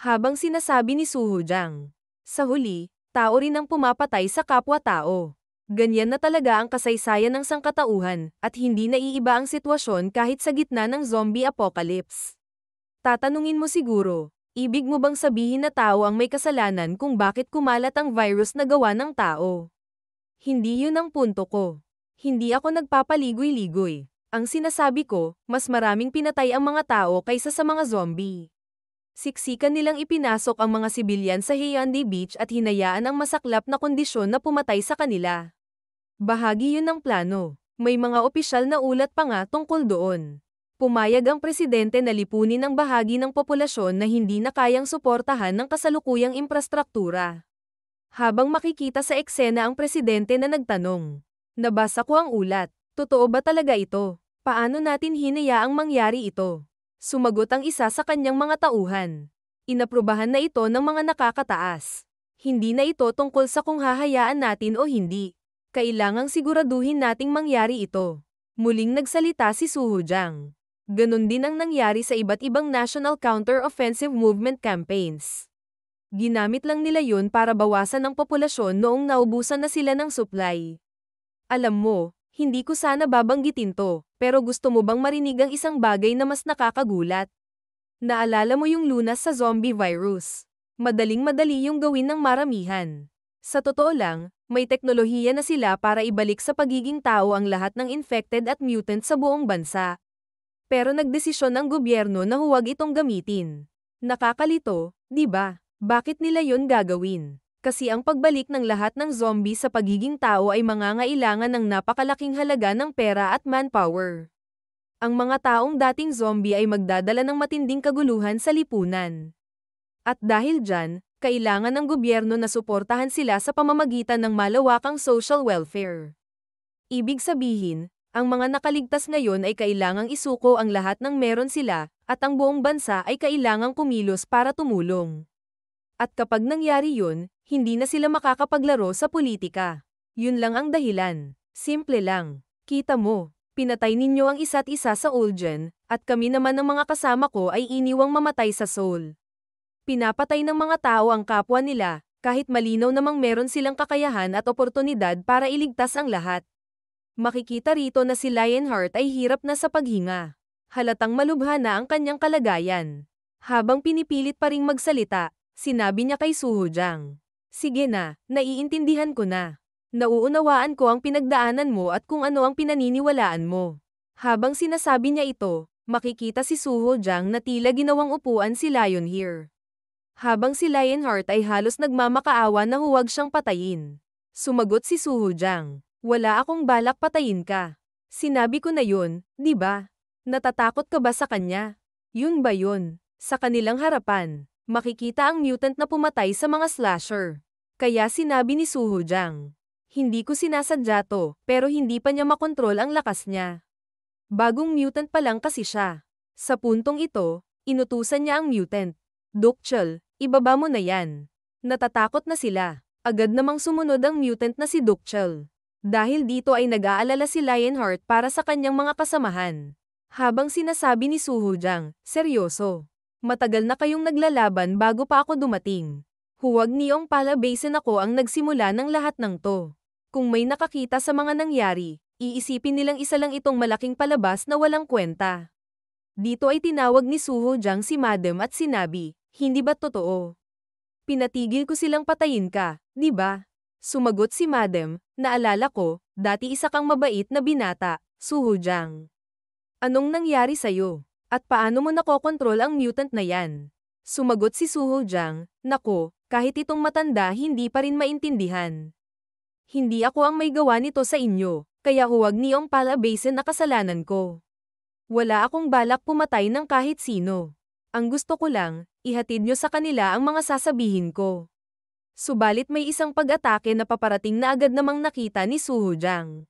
Habang sinasabi ni Suho Jang. Sa huli, tao rin ang pumapatay sa kapwa-tao. Ganyan na talaga ang kasaysayan ng sangkatauhan, at hindi naiiba ang sitwasyon kahit sa gitna ng zombie apocalypse. Tatanungin mo siguro, ibig mo bang sabihin na tao ang may kasalanan kung bakit kumalat ang virus na gawa ng tao? Hindi yun ang punto ko. Hindi ako nagpapaligoy-ligoy. Ang sinasabi ko, mas maraming pinatay ang mga tao kaysa sa mga zombie. Siksikan nilang ipinasok ang mga sibilyan sa Hyundai Beach at hinayaan ang masaklap na kondisyon na pumatay sa kanila. Bahagi yun ng plano. May mga opisyal na ulat pa nga tungkol doon. Pumayag ang presidente na lipunin ang bahagi ng populasyon na hindi na kayang suportahan ng kasalukuyang infrastruktura. Habang makikita sa eksena ang presidente na nagtanong. Nabasa ko ang ulat. Totoo ba talaga ito? Paano natin hinayaang mangyari ito? Sumagot ang isa sa kanyang mga tauhan. Inaprubahan na ito ng mga nakakataas. Hindi na ito tungkol sa kung hahayaan natin o hindi. Kailangang siguraduhin nating mangyari ito. Muling nagsalita si Suho Jang. Ganon din ang nangyari sa iba't ibang national counter-offensive movement campaigns. Ginamit lang nila yun para bawasan ang populasyon noong naubusan na sila ng supply. Alam mo, hindi ko sana babanggitin to, pero gusto mo bang marinig ang isang bagay na mas nakakagulat? Naalala mo yung lunas sa zombie virus? Madaling-madali yung gawin ng maramihan. Sa totoo lang, may teknolohiya na sila para ibalik sa pagiging tao ang lahat ng infected at mutant sa buong bansa. Pero nagdesisyon ang gobyerno na huwag itong gamitin. Nakakalito, di ba? Bakit nila yon gagawin? Kasi ang pagbalik ng lahat ng zombie sa pagiging tao ay mangangailangan ng napakalaking halaga ng pera at manpower. Ang mga taong dating zombie ay magdadala ng matinding kaguluhan sa lipunan. At dahil dyan, kailangan ng gobyerno na suportahan sila sa pamamagitan ng malawakang social welfare. Ibig sabihin, ang mga nakaligtas ngayon ay kailangang isuko ang lahat ng meron sila, at ang buong bansa ay kailangang kumilos para tumulong. At kapag nangyari yun, hindi na sila makakapaglaro sa politika. Yun lang ang dahilan. Simple lang. Kita mo, pinatay ninyo ang isa't isa sa Ulgen, at kami naman ng mga kasama ko ay iniwang mamatay sa Seoul. Pinapatay ng mga tao ang kapwa nila, kahit malinaw namang meron silang kakayahan at oportunidad para iligtas ang lahat. Makikita rito na si Lionheart ay hirap na sa paghinga. Halatang malubha na ang kanyang kalagayan. Habang pinipilit pa ring magsalita, sinabi niya kay Suho Jang. Sige na, naiintindihan ko na. Nauunawaan ko ang pinagdaanan mo at kung ano ang pinaniniwalaan mo. Habang sinasabi niya ito, makikita si Suho Jang na tila ginawang upuan si Lionheart. Habang si Lionheart ay halos nagmamakaawa na huwag siyang patayin. Sumagot si Suho Jang. Wala akong balak patayin ka. Sinabi ko na yun, di ba? Natatakot ka ba sa kanya? Yun ba yun? Sa kanilang harapan, makikita ang mutant na pumatay sa mga slasher. Kaya sinabi ni Suho Jang. Hindi ko sinasadya to, pero hindi pa niya makontrol ang lakas niya. Bagong mutant pa lang kasi siya. Sa puntong ito, inutusan niya ang mutant. Dokchul, ibaba mo na yan. Natatakot na sila. Agad namang sumunod ang mutant na si Dokchul. Dahil dito ay nag-aalala si Lionheart para sa kanyang mga kasamahan. Habang sinasabi ni Suho Jang, seryoso. Matagal na kayong naglalaban bago pa ako dumating. Huwag niyong palabasin ako ang nagsimula ng lahat ng to. Kung may nakakita sa mga nangyari, iisipin nilang isa lang itong malaking palabas na walang kwenta. Dito ay tinawag ni Suho Jang si Madam at sinabi, hindi ba totoo? Pinatigil ko silang patayin ka, di ba? Sumagot si Madam, naalala ko, dati isa kang mabait na binata, Suho Jang. Anong nangyari sa'yo? At paano mo nakokontrol ang mutant na yan? Sumagot si Suho Jang, nako, kahit itong matanda hindi pa rin maintindihan. Hindi ako ang may gawa nito sa inyo, kaya huwag niyong palabasin na kasalanan ko. Wala akong balak pumatay ng kahit sino. Ang gusto ko lang, ihatid niyo sa kanila ang mga sasabihin ko. Subalit may isang pag-atake na paparating na agad namang nakita ni Suho Jang.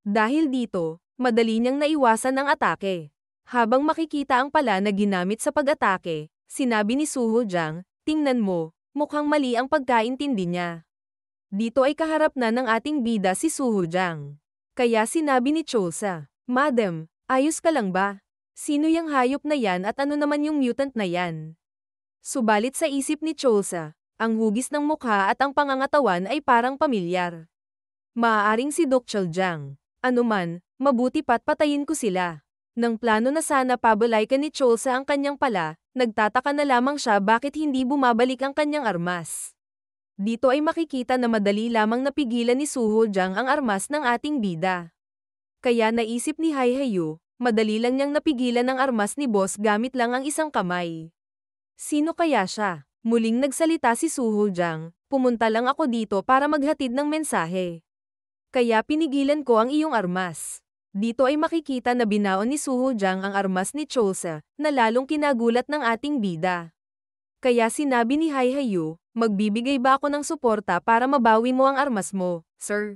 Dahil dito, madali niyang naiwasan ang atake. Habang makikita ang pala na ginamit sa pag-atake, sinabi ni Suho Jang, tingnan mo, mukhang mali ang pagkaintindi niya. Dito ay kaharap na ng ating bida si Suho Jang. Kaya sinabi ni Chosa, Madam, ayos ka lang ba? Sino yung hayop na yan at ano naman yung mutant na yan? Subalit sa isip ni Cholsa, ang hugis ng mukha at ang pangangatawan ay parang pamilyar. Maaaring si Dok Chaljang. Anuman, mabuti pa't patayin ko sila. Nang plano na sana pabalaykan ni Cholsa ang kanyang pala, nagtataka na lamang siya bakit hindi bumabalik ang kanyang armas. Dito ay makikita na madali lamang napigilan ni Suho Jang ang armas ng ating bida. Kaya naisip ni Haihayu, madali lang niyang napigilan ang armas ni boss gamit lang ang isang kamay. Sino kaya siya? Muling nagsalita si Suho Jang, pumunta lang ako dito para maghatid ng mensahe. Kaya pinigilan ko ang iyong armas. Dito ay makikita na binaon ni Suho Jang ang armas ni Cholsa, na lalong kinagulat ng ating bida. Kaya sinabi ni Haihayu, magbibigay ba ako ng suporta para mabawi mo ang armas mo, sir?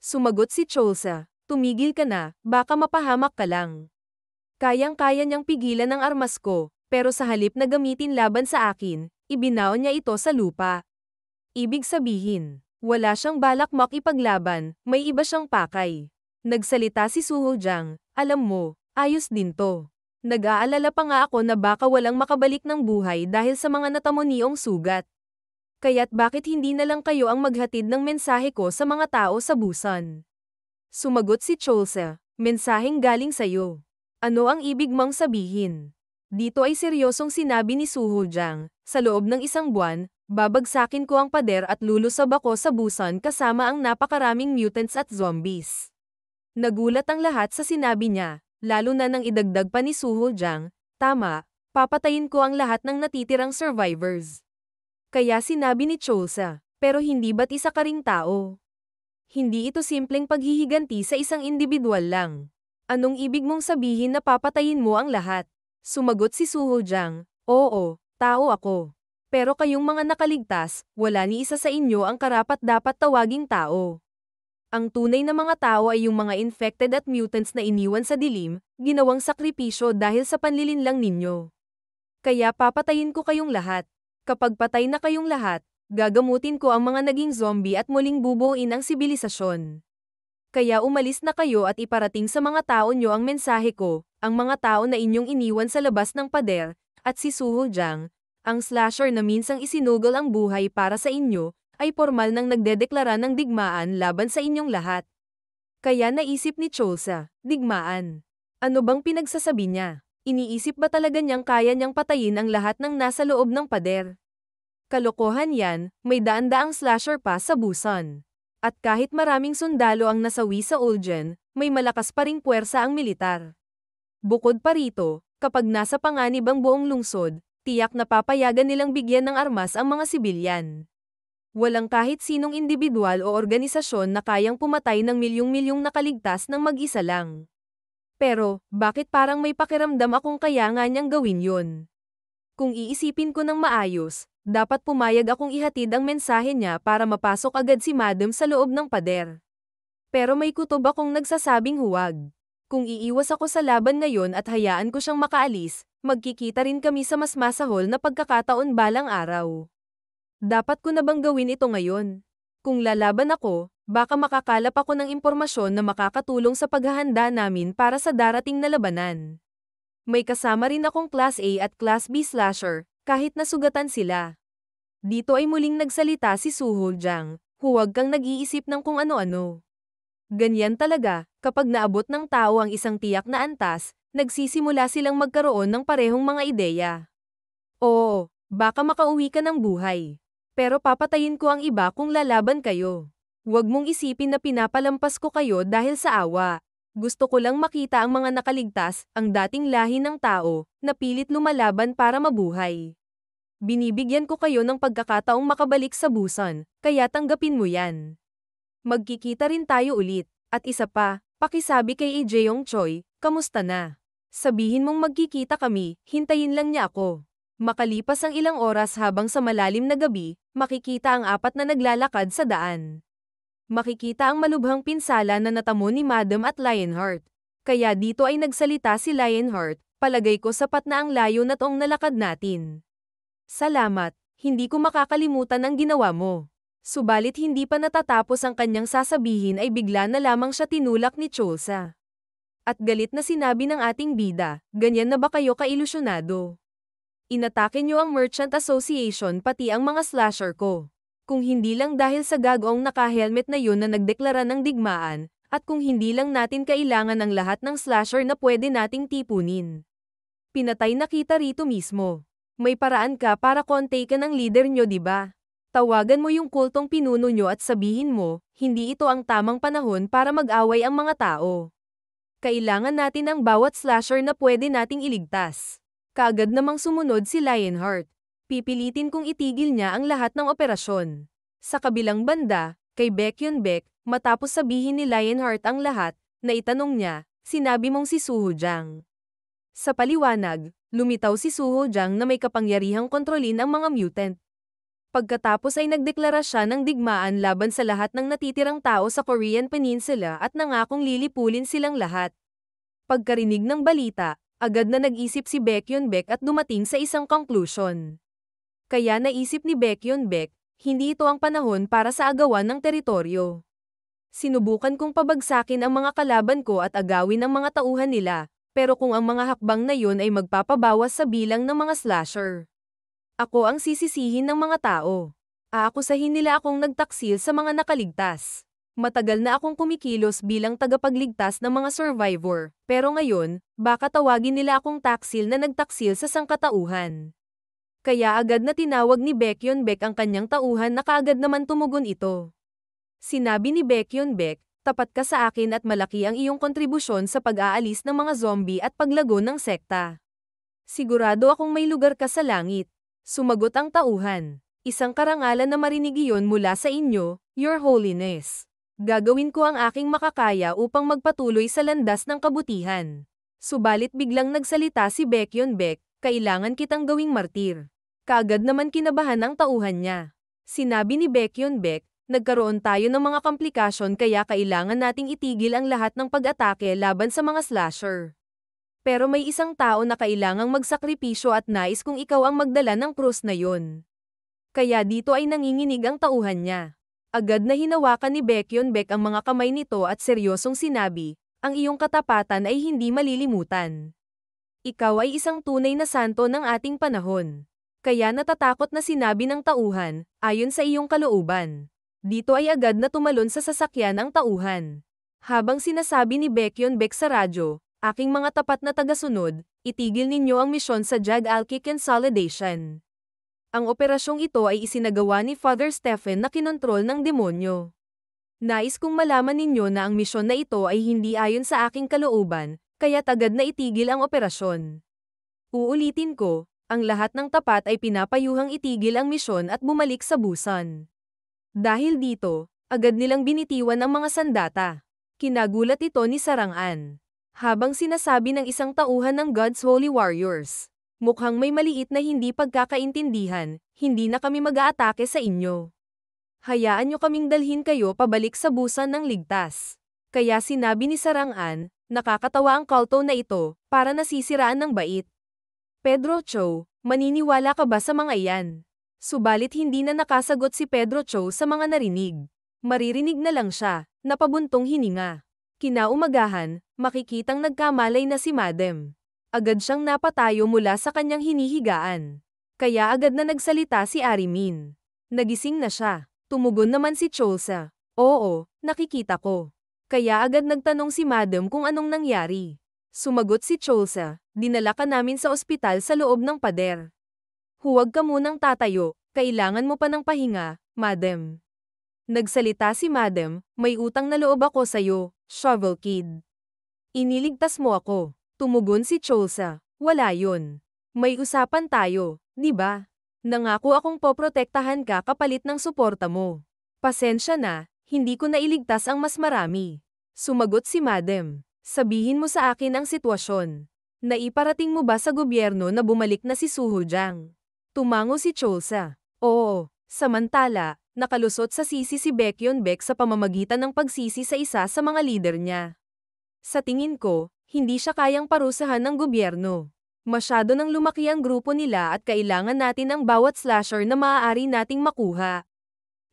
Sumagot si Cholsa, tumigil ka na, baka mapahamak ka lang. Kayang-kaya niyang pigilan ang armas ko, pero sa halip na gamitin laban sa akin, ibinaon niya ito sa lupa. Ibig sabihin, wala siyang balak makipaglaban, may iba siyang pakay. Nagsalita si Suho Jang, alam mo, ayos din to. Nag-aalala pa nga ako na baka walang makabalik ng buhay dahil sa mga natamo niyong sugat. Kaya't bakit hindi na lang kayo ang maghatid ng mensahe ko sa mga tao sa Busan? Sumagot si Cholsa, mensaheng galing sa'yo. Ano ang ibig mong sabihin? Dito ay seryosong sinabi ni Suho Jang, sa loob ng isang buwan, babagsakin ko ang pader at lulusab ako sa Busan kasama ang napakaraming mutants at zombies. Nagulat ang lahat sa sinabi niya, lalo na nang idagdag pa ni Suho Jang, tama, papatayin ko ang lahat ng natitirang survivors. Kaya sinabi ni Cholsa, pero hindi ba't isa ka ring tao? Hindi ito simpleng paghihiganti sa isang individual lang. Anong ibig mong sabihin na papatayin mo ang lahat? Sumagot si Suho Jang, oo, tao ako. Pero kayong mga nakaligtas, wala ni isa sa inyo ang karapat-dapat tawaging tao. Ang tunay na mga tao ay yung mga infected at mutants na iniwan sa dilim, ginawang sakripisyo dahil sa panlilinlang ninyo. Kaya papatayin ko kayong lahat. Kapag patay na kayong lahat, gagamutin ko ang mga naging zombie at muling bubuuin ang sibilisasyon. Kaya umalis na kayo at iparating sa mga tao nyo ang mensahe ko, ang mga tao na inyong iniwan sa labas ng pader, at si Suho Jang, ang slasher na minsang isinugol ang buhay para sa inyo, ay formal nang nagdedeklara ng digmaan laban sa inyong lahat. Kaya naisip ni Cholsa, digmaan. Ano bang pinagsasabi niya? Iniisip ba talaga niyang kaya niyang patayin ang lahat ng nasa loob ng pader? Kalokohan yan, may daan-daang slasher pa sa Busan. At kahit maraming sundalo ang nasawi sa Uljan, may malakas pa ring puwersa ang militar. Bukod pa rito, kapag nasa panganib ang buong lungsod, tiyak na papayagan nilang bigyan ng armas ang mga sibilyan. Walang kahit sinong individual o organisasyon na kayang pumatay ng milyong-milyong nakaligtas ng mag-isa lang. Pero, bakit parang may pakiramdam akong kaya nga niyang gawin yun? Kung iisipin ko ng maayos, dapat pumayag akong ihatid ang mensahe niya para mapasok agad si Madam sa loob ng pader. Pero may kutob akong nagsasabing huwag. Kung iiwas ako sa laban ngayon at hayaan ko siyang makaalis, magkikita rin kami sa mas masahol na pagkakataon balang araw. Dapat ko na bang gawin ito ngayon? Kung lalaban ako, baka makakalap ako ng impormasyon na makakatulong sa paghahanda namin para sa darating na labanan. May kasama rin akong Class A at Class B slasher, kahit nasugatan sila. Dito ay muling nagsalita si Suho Jang, huwag kang nag-iisip ng kung ano-ano. Ganyan talaga, kapag naabot ng tao ang isang tiyak na antas, nagsisimula silang magkaroon ng parehong mga ideya. Oo, baka makauwi ka ng buhay. Pero papatayin ko ang iba kung lalaban kayo. Huwag mong isipin na pinapalampas ko kayo dahil sa awa. Gusto ko lang makita ang mga nakaligtas, ang dating lahi ng tao, na pilit lumalaban para mabuhay. Binibigyan ko kayo ng pagkakataong makabalik sa Busan, kaya tanggapin mo yan. Magkikita rin tayo ulit. At isa pa, pakisabi kay Jeong Choi, kamusta na? Sabihin mong magkikita kami, hintayin lang niya ako. Makalipas ang ilang oras habang sa malalim na gabi, makikita ang apat na naglalakad sa daan. Makikita ang malubhang pinsala na natamo ni Madam at Lionheart. Kaya dito ay nagsalita si Lionheart, palagay ko sapat na ang layo na tong nalakad natin. Salamat, hindi ko makakalimutan ang ginawa mo. Subalit hindi pa natatapos ang kanyang sasabihin ay bigla na lamang siya tinulak ni Cholsa. At galit na sinabi ng ating bida, ganyan na ba kayo kailusyonado? Inatake niyo ang Merchant Association pati ang mga slasher ko. Kung hindi lang dahil sa gagawang naka-helmet na yun na nagdeklara ng digmaan, at kung hindi lang natin kailangan ng lahat ng slasher na pwede nating tipunin. Pinatay na kita rito mismo. May paraan ka para kontakin ng leader nyo, di ba? Tawagan mo yung kultong pinuno nyo at sabihin mo, hindi ito ang tamang panahon para mag-away ang mga tao. Kailangan natin ang bawat slasher na pwede nating iligtas. Kaagad namang sumunod si Lionheart. Pipilitin kong itigil niya ang lahat ng operasyon. Sa kabilang banda, kay Baekhyun Baek, matapos sabihin ni Lionheart ang lahat, na itanong niya, sinabi mong si Suho Jang. Sa paliwanag, lumitaw si Suho Jang na may kapangyarihang kontrolin ang mga mutant. Pagkatapos ay nagdeklara siya ng digmaan laban sa lahat ng natitirang tao sa Korean Peninsula at nangakong lilipulin silang lahat. Pagkarinig ng balita, agad na nag-isip si Baekhyun Baek at dumating sa isang conclusion. Kaya naisip ni Baekhyun Baek, hindi ito ang panahon para sa agawan ng teritoryo. Sinubukan kong pabagsakin ang mga kalaban ko at agawin ang mga tauhan nila. Pero kung ang mga hakbang na yun ay magpapabawas sa bilang ng mga slasher, ako ang sisisihin ng mga tao. Aakusahin nila akong nagtaksil sa mga nakaligtas. Matagal na akong kumikilos bilang tagapagligtas ng mga survivor, pero ngayon, baka tawagin nila akong taksil na nagtaksil sa sangkatauhan. Kaya agad na tinawag ni Baekhyun Baek ang kanyang tauhan na kaagad naman tumugon ito. Sinabi ni Baekhyun Baek, tapat ka sa akin at malaki ang iyong kontribusyon sa pag-aalis ng mga zombie at paglago ng sekta. Sigurado akong may lugar ka sa langit. Sumagot ang tauhan. Isang karangalan na marinig iyon mula sa inyo, Your Holiness. Gagawin ko ang aking makakaya upang magpatuloy sa landas ng kabutihan. Subalit biglang nagsalita si Baekhyun Baek, kailangan kitang gawing martir. Kaagad naman kinabahan ang tauhan niya. Sinabi ni Baekhyun Baek, nagkaroon tayo ng mga komplikasyon kaya kailangan nating itigil ang lahat ng pag-atake laban sa mga slasher. Pero may isang tao na kailangang magsakripisyo at nais kung ikaw ang magdala ng krus na yun. Kaya dito ay nanginginig ang tauhan niya. Agad na hinawakan ni Baekhyun Baek ang mga kamay nito at seryosong sinabi, ang iyong katapatan ay hindi malilimutan. Ikaw ay isang tunay na santo ng ating panahon. Kaya natatakot na sinabi ng tauhan, ayon sa iyong kalooban. Dito ay agad na tumalon sa sasakyan ang tauhan. Habang sinasabi ni Baekhyun Baek sa radyo, aking mga tapat na tagasunod, itigil ninyo ang misyon sa Jag-Alki Consolidation. Ang operasyong ito ay isinagawa ni Father Stephen na kinontrol ng demonyo. Nais kong malaman ninyo na ang misyon na ito ay hindi ayon sa aking kalooban, kaya agad na itigil ang operasyon. Uulitin ko, ang lahat ng tapat ay pinapayuhang itigil ang misyon at bumalik sa Busan. Dahil dito, agad nilang binitiwan ang mga sandata. Kinagulat ito ni Sarang-an. Habang sinasabi ng isang tauhan ng God's Holy Warriors, mukhang may maliit na hindi pagkakaintindihan, hindi na kami mag-aatake sa inyo. Hayaan nyo kaming dalhin kayo pabalik sa Busan ng ligtas. Kaya sinabi ni Sarang-an, nakakatawa ang kulto na ito, para nasisiraan ng bait. Pedro Cho, maniniwala ka ba sa mga iyan? Subalit hindi na nakasagot si Pedro Cho sa mga narinig. Maririnig na lang siya, napabuntong hininga. Kinaumagahan, makikitang nagkamalay na si Madam. Agad siyang napatayo mula sa kanyang hinihigaan. Kaya agad na nagsalita si Arimin. Nagising na siya. Tumugon naman si Cholsa. Oo, nakikita ko. Kaya agad nagtanong si Madam kung anong nangyari. Sumagot si Cholsa, dinala ka namin sa ospital sa loob ng pader. Huwag ka munang tatayo, kailangan mo pa ng pahinga, Madam. Nagsalita si Madam, may utang na loob ako sa'yo, Shovel Kid. Iniligtas mo ako. Tumugon si Cholsa, wala yun. May usapan tayo, di ba? Nangako akong poprotektahan ka kapalit ng suporta mo. Pasensya na, hindi ko nailigtas ang mas marami. Sumagot si Madam, sabihin mo sa akin ang sitwasyon. Naiparating mo ba sa gobyerno na bumalik na si Suho Jang? Tumango si Cholsa. Oo, samantala, nakalusot sa sisi si Baekhyun Baek sa pamamagitan ng pagsisi sa isa sa mga leader niya. Sa tingin ko, hindi siya kayang parusahan ng gobyerno. Masyado nang lumaki ang grupo nila at kailangan natin ang bawat slasher na maaari nating makuha.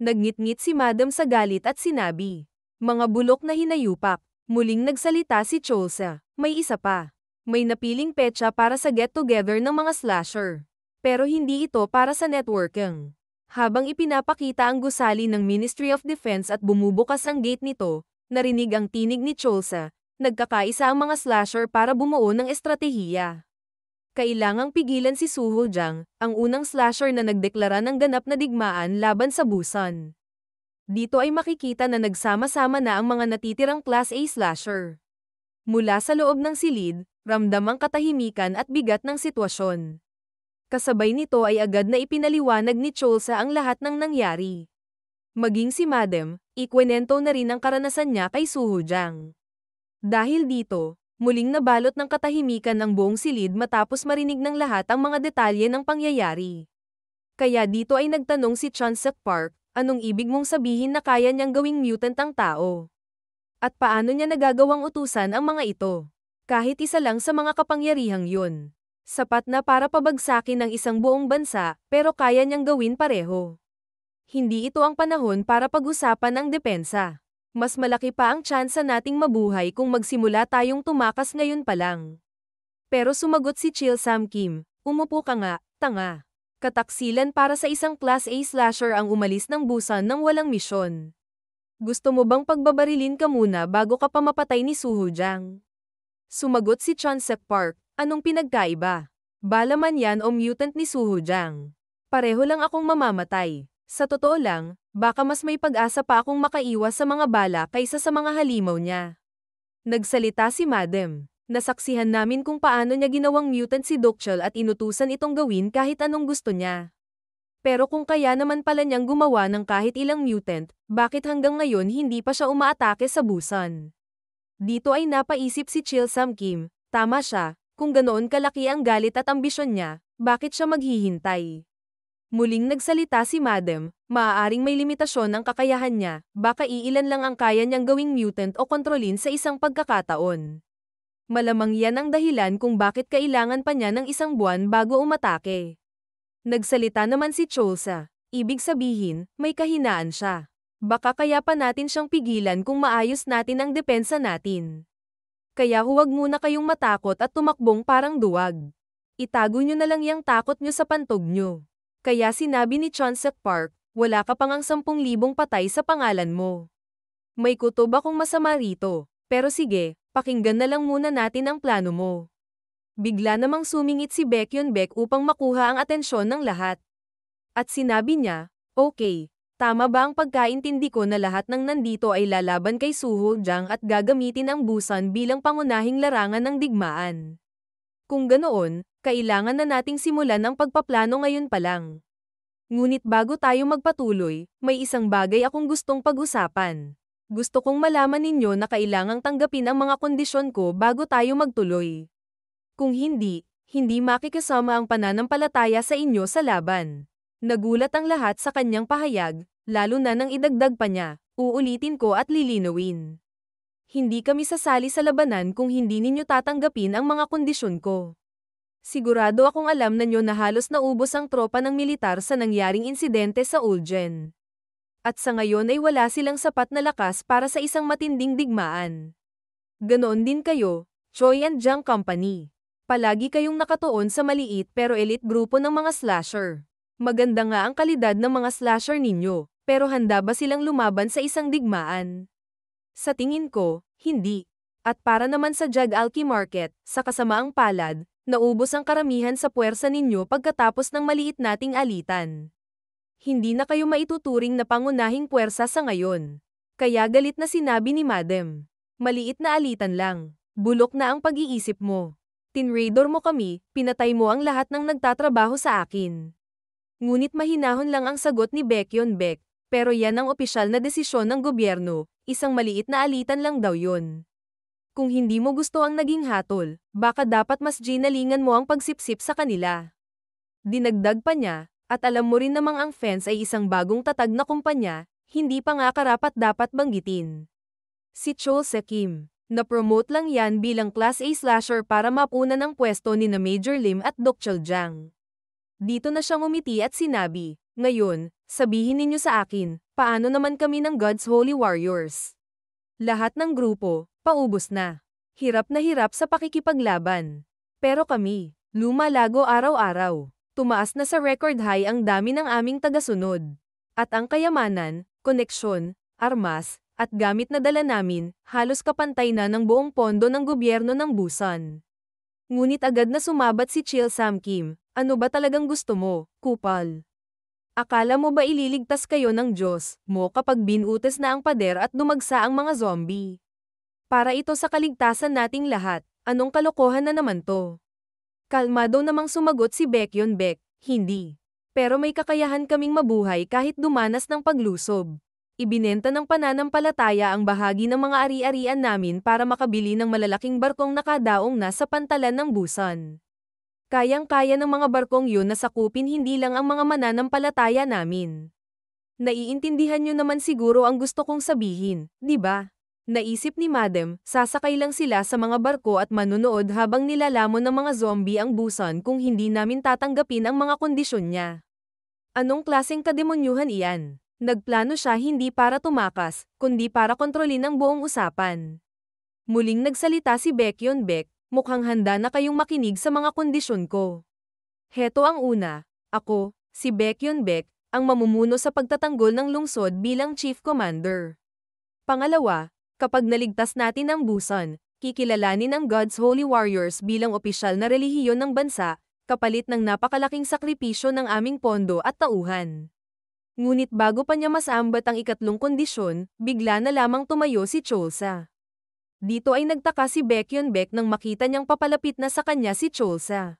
Nagngit-ngit si Madam sa galit at sinabi. Mga bulok na hinayupak. Muling nagsalita si Cholsa. May isa pa. May napiling petsa para sa get-together ng mga slasher. Pero hindi ito para sa networking. Habang ipinapakita ang gusali ng Ministry of Defense at bumubukas ang gate nito, narinig ang tinig ni Cholsa. Nagkakaisa ang mga slasher para bumuo ng estratehiya. Kailangang pigilan si Suho Jang, ang unang slasher na nagdeklara ng ganap na digmaan laban sa Busan. Dito ay makikita na nagsama-sama na ang mga natitirang Class A slasher. Mula sa loob ng silid, ramdam ang katahimikan at bigat ng sitwasyon. Kasabay nito ay agad na ipinaliwanag ni Cholsa ang lahat ng nangyari. Maging si Madam, ikwento na rin ang karanasan niya kay Suho Jang. Dahil dito, muling nabalot ng katahimikan ang buong silid matapos marinig ng lahat ang mga detalye ng pangyayari. Kaya dito ay nagtanong si Chunsook Park, anong ibig mong sabihin na kaya niyang gawing mutant ang tao? At paano niya nagagawang utusan ang mga ito? Kahit isa lang sa mga kapangyarihang yun. Sapat na para pabagsakin ng isang buong bansa, pero kaya niyang gawin pareho. Hindi ito ang panahon para pag-usapan ang depensa. Mas malaki pa ang tsansa nating mabuhay kung magsimula tayong tumakas ngayon pa lang. Pero sumagot si Chil Sam Kim, umupo ka nga, tanga. Kataksilan para sa isang Class A slasher ang umalis ng Busan nang walang misyon. Gusto mo bang pagbabarilin ka muna bago ka pa mapatay ni Suho Jang? Sumagot si Chunsook Park, anong pinagkaiba? Bala man yan o mutant ni Suho Jang. Pareho lang akong mamamatay. Sa totoo lang, baka mas may pag-asa pa akong makaiwas sa mga bala kaysa sa mga halimaw niya. Nagsalita si Madam. Nasaksihan namin kung paano niya ginawang mutant si Dokchul at inutusan itong gawin kahit anong gusto niya. Pero kung kaya naman pala niyang gumawa ng kahit ilang mutant, bakit hanggang ngayon hindi pa siya umaatake sa Busan? Dito ay napaisip si Chil Sam Kim, tama siya, kung ganoon kalaki ang galit at ambisyon niya, bakit siya maghihintay? Muling nagsalita si Madam, maaaring may limitasyon ang kakayahan niya, baka iilan lang ang kaya niyang gawing mutant o kontrolin sa isang pagkakataon. Malamang yan ang dahilan kung bakit kailangan pa niya ng isang buwan bago umatake. Nagsalita naman si Cholsa, ibig sabihin, may kahinaan siya. Baka kaya pa natin siyang pigilan kung maayos natin ang depensa natin. Kaya huwag muna kayong matakot at tumakbong parang duwag. Itago niyo na lang yung takot niyo sa pantog niyo. Kaya sinabi ni Chunsook Park, wala ka pang 10,000 patay sa pangalan mo. May kutob akong masama rito, pero sige, pakinggan na lang muna natin ang plano mo. Bigla namang sumingit si Baekhyun-baek upang makuha ang atensyon ng lahat. At sinabi niya, okay, tama ba ang pagkaintindi ko na lahat ng nandito ay lalaban kay Suho Jang at gagamitin ang Busan bilang pangunahing larangan ng digmaan? Kung ganoon, kailangan na nating simulan ang pagpaplano ngayon pa lang. Ngunit bago tayo magpatuloy, may isang bagay akong gustong pag-usapan. Gusto kong malaman ninyo na kailangang tanggapin ang mga kondisyon ko bago tayo magtuloy. Kung hindi, hindi makikasama ang pananampalataya sa inyo sa laban. Nagulat ang lahat sa kanyang pahayag, lalo na nang idagdag pa niya, uulitin ko at lilinawin. Hindi kami sasali sa labanan kung hindi ninyo tatanggapin ang mga kondisyon ko. Sigurado akong alam na nyo na halos naubos ang tropa ng militar sa nangyaring insidente sa Uljen. At sa ngayon ay wala silang sapat na lakas para sa isang matinding digmaan. Ganoon din kayo, Choi and Jang Company. Palagi kayong nakatuon sa maliit pero elite grupo ng mga slasher. Maganda nga ang kalidad ng mga slasher ninyo, pero handa ba silang lumaban sa isang digmaan? Sa tingin ko, hindi. At para naman sa Jag-Alki Market, sa kasamaang palad, naubos ang karamihan sa puwersa ninyo pagkatapos ng maliit nating alitan. Hindi na kayo maituturing na pangunahing puwersa sa ngayon. Kaya galit na sinabi ni Madam. Maliit na alitan lang. Bulok na ang pag-iisip mo. Tinraidor mo kami, pinatay mo ang lahat ng nagtatrabaho sa akin. Ngunit mahinahon lang ang sagot ni Baekhyun-baek, pero yan ang opisyal na desisyon ng gobyerno, isang maliit na alitan lang daw yun. Kung hindi mo gusto ang naging hatol, baka dapat mas ginalingan mo ang pagsipsip sa kanila. Dinagdag pa niya, at alam mo rin namang ang fence ay isang bagong tatag na kumpanya, hindi pa nga karapat dapat banggitin. Si Cholsa Kim, na-promote lang yan bilang Class A slasher para mapunan ang pwesto ni na Major Lim at Dokchul Jang. Dito na siyang umiti at sinabi, ngayon, sabihin ninyo sa akin, paano naman kami ng God's Holy Warriors? Lahat ng grupo, paubos na. Hirap na hirap sa pakikipaglaban. Pero kami, lumalago araw-araw. Tumaas na sa record high ang dami ng aming tagasunod. At ang kayamanan, koneksyon, armas, at gamit na dala namin, halos kapantay na ng buong pondo ng gobyerno ng Busan. Ngunit agad na sumabat si Chil Sam Kim, ano ba talagang gusto mo, kupal? Akala mo ba ililigtas kayo ng Diyos mo kapag binutas na ang pader at dumagsa ang mga zombie? Para ito sa kaligtasan nating lahat, anong kalokohan na naman to? Kalmado namang sumagot si Baekhyun Baek, hindi. Pero may kakayahan kaming mabuhay kahit dumanas ng paglusob. Ibinenta ng pananampalataya ang bahagi ng mga ari-arian namin para makabili ng malalaking barkong nakadaong na sa pantalan ng Busan. Kayang-kaya ng mga barkong yun na sakupin hindi lang ang mga mananampalataya namin. Naiintindihan nyo naman siguro ang gusto kong sabihin, di ba? Naisip ni Madam, sasakay lang sila sa mga barko at manunood habang nilalamon ng mga zombie ang Busan kung hindi namin tatanggapin ang mga kondisyon niya. Anong klaseng kademonyuhan iyan? Nagplano siya hindi para tumakas, kundi para kontrolin ang buong usapan. Muling nagsalita si Baekhyun Baek, mukhang handa na kayong makinig sa mga kondisyon ko. Heto ang una, ako, si Baekhyun Baek, ang mamumuno sa pagtatanggol ng lungsod bilang Chief Commander. Pangalawa, kapag naligtas natin ang Busan, kikilalanin ang God's Holy Warriors bilang opisyal na relihiyon ng bansa, kapalit ng napakalaking sakripisyo ng aming pondo at tauhan. Ngunit bago pa niya masambat ang ikatlong kondisyon, bigla na lamang tumayo si Cholsa. Dito ay nagtaka si Baekhyun Baek nang makita niyang papalapit na sa kanya si Cholsa.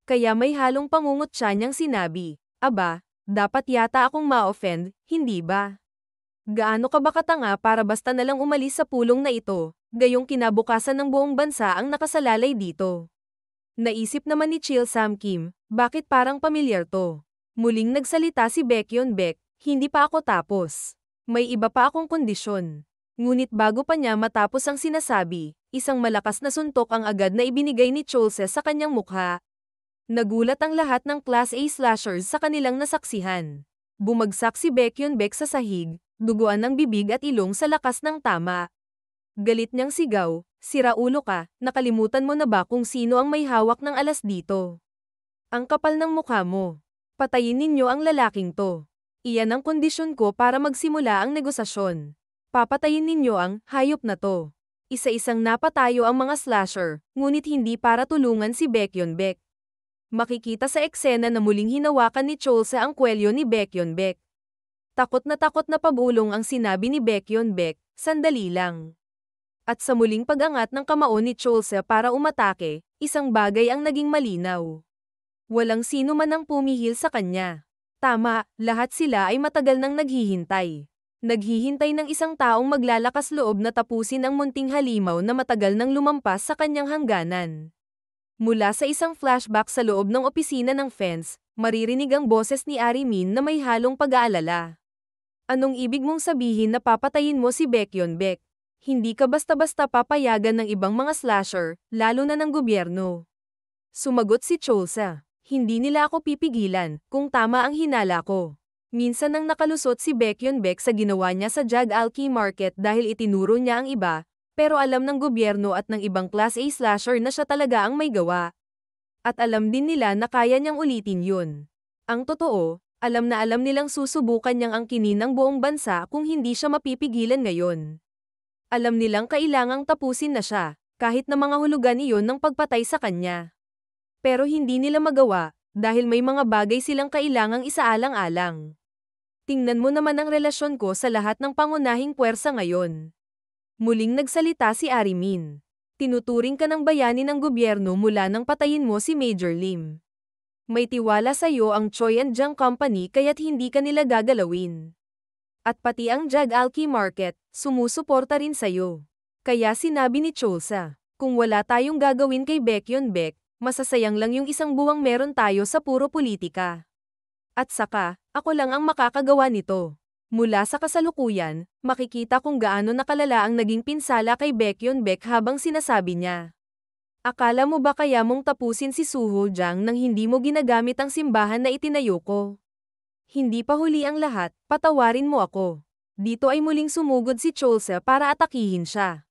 Kaya may halong pangungot siya niyang sinabi, "Aba, dapat yata akong ma-offend, hindi ba? Gaano ka ba katanga para basta nalang umalis sa pulong na ito, gayong kinabukasan ng buong bansa ang nakasalalay dito?" Naisip naman ni Chil Sam Kim, bakit parang pamilyar to? Muling nagsalita si Baekhyun Baek, hindi pa ako tapos. May iba pa akong kondisyon. Ngunit bago pa niya matapos ang sinasabi, isang malakas na suntok ang agad na ibinigay ni Cholsa sa kanyang mukha. Nagulat ang lahat ng Class A slashers sa kanilang nasaksihan. Bumagsak si Baekhyun Baek sa sahig, duguan ng bibig at ilong sa lakas ng tama. Galit niyang sigaw, "Sira ulo ka, nakalimutan mo na ba kung sino ang may hawak ng alas dito? Ang kapal ng mukha mo. Patayin ninyo ang lalaking to. Iyan ang kondisyon ko para magsimula ang negosasyon. Papatayin ninyo ang hayop na to." Isa-isang napatayo ang mga slasher, ngunit hindi para tulungan si Baekhyun Baek. Makikita sa eksena na muling hinawakan ni Cholsa ang kwelyo ni Baekhyun Baek. Takot na pabulong ang sinabi ni Baekhyun Baek, "Sandali lang." At sa muling pag-angat ng kamao ni Cholsa para umatake, isang bagay ang naging malinaw. Walang sino man ang pumihil sa kanya. Tama, lahat sila ay matagal nang naghihintay. Naghihintay ng isang taong maglalakas loob na tapusin ang munting halimaw na matagal nang lumampas sa kanyang hangganan. Mula sa isang flashback sa loob ng opisina ng fence, maririnig ang boses ni Ari Min na may halong pag-aalala. Anong ibig mong sabihin na papatayin mo si Baekhyun Baek? Hindi ka basta-basta papayagan ng ibang mga slasher, lalo na ng gobyerno. Sumagot si Cholsa. Hindi nila ako pipigilan, kung tama ang hinala ko. Minsan nang nakalusot si Baekhyun Baek sa ginawa niya sa Jag-Alki Market dahil itinuro niya ang iba, pero alam ng gobyerno at ng ibang Class A slasher na siya talaga ang may gawa. At alam din nila na kaya niyang ulitin yun. Ang totoo, alam na alam nilang susubukan niyang angkinin ang buong bansa kung hindi siya mapipigilan ngayon. Alam nilang kailangang tapusin na siya, kahit na mga hulugan iyon ng pagpatay sa kanya. Pero hindi nila magawa, dahil may mga bagay silang kailangang isaalang-alang. Tingnan mo naman ang relasyon ko sa lahat ng pangunahing puwersa ngayon. Muling nagsalita si Ari Min. Tinuturing ka ng bayani ng gobyerno mula nang patayin mo si Major Lim. May tiwala sa iyo ang Choi and Jang Company kaya't hindi ka nila gagalawin. At pati ang Jag-Alki Market, sumusuporta rin sa iyo. Kaya sinabi ni Cholsa, kung wala tayong gagawin kay Baekhyun Baek, masasayang lang yung isang buwang meron tayo sa puro politika. At saka, ako lang ang makakagawa nito. Mula sa kasalukuyan, makikita kung gaano nakalala ang naging pinsala kay Baekhyun Baek habang sinasabi niya. Akala mo ba kaya mong tapusin si Suho Jang nang hindi mo ginagamit ang simbahan na itinayo ko? Hindi pa huli ang lahat, patawarin mo ako. Dito ay muling sumugod si Cholsa para atakihin siya.